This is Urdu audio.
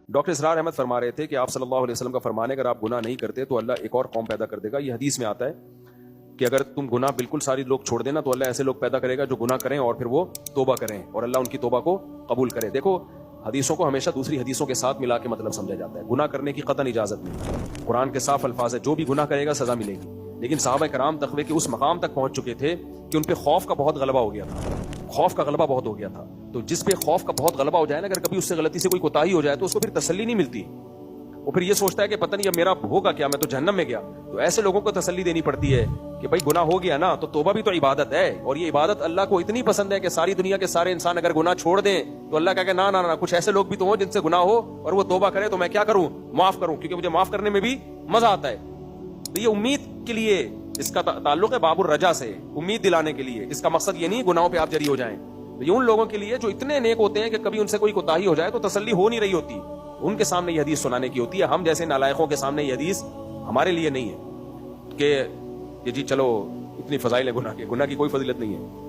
ڈاکٹر اسرار احمد فرما رہے تھے کہ آپ صلی اللہ علیہ وسلم کا فرمان ہے اگر آپ گناہ نہیں کرتے تو اللہ ایک اور قوم پیدا کر دے گا. یہ حدیث میں آتا ہے کہ اگر تم گناہ بالکل ساری لوگ چھوڑ دینا تو اللہ ایسے لوگ پیدا کرے گا جو گناہ کریں اور پھر وہ توبہ کریں اور اللہ ان کی توبہ کو قبول کرے. دیکھو حدیثوں کو ہمیشہ دوسری حدیثوں کے ساتھ ملا کے مطلب سمجھا جاتا ہے. گناہ کرنے کی قطعاً اجازت نہیں. قرآن کے صاف الفاظ ہے جو بھی گناہ کرے گا سزا ملے گی. لیکن صحابہ کرام تقوی کے اس مقام تک پہنچ چکے تھے کہ ان پہ خوف کا بہت غلبہ ہو گیا تھا. خوف کا غلبہ بہت ہو گیا تھا. تو جس پہ خوف کا بہت غلبہ ہو جائے نا, اگر کبھی اس سے غلطی سے کوئی کوتاہی ہو جائے تو اس کو پھر تسلی نہیں ملتی. وہ پھر یہ سوچتا ہے کہ پتہ نہیں اب میرا ہوگا کیا, میں تو جہنم میں گیا. تو ایسے لوگوں کو تسلی دینی پڑتی ہے کہ بھائی گناہ ہو گیا نا تو توبہ بھی تو عبادت ہے, اور یہ عبادت اللہ کو اتنی پسند ہے کہ ساری دنیا کے سارے انسان اگر گناہ چھوڑ دیں تو اللہ کہے کہ نا نا نا, کچھ ایسے لوگ بھی تو ہوں جن سے گناہ ہو اور وہ توبہ کرے تو میں کیا کروں, معاف کروں, کیونکہ مجھے معاف کرنے میں بھی مزہ آتا ہے. تو یہ امید کے لیے اس کا تعلق ہے باب الرجا سے, امید دلانے کے لیے. اس کا مقصد یہ نہیں گناہوں پہ آپ جری ہو جائیں. یہ ان لوگوں کے لیے جو اتنے نیک ہوتے ہیں کہ کبھی ان سے کوئی کوتاہی ہو جائے تو تسلی ہو نہیں رہی ہوتی, ان کے سامنے یہ حدیث سنانے کی ہوتی ہے. ہم جیسے نالائقوں کے سامنے یہ حدیث ہمارے لیے نہیں ہے کہ جی چلو اتنی فضائل ہے گناہ کی. گناہ کی کوئی فضیلت نہیں ہے.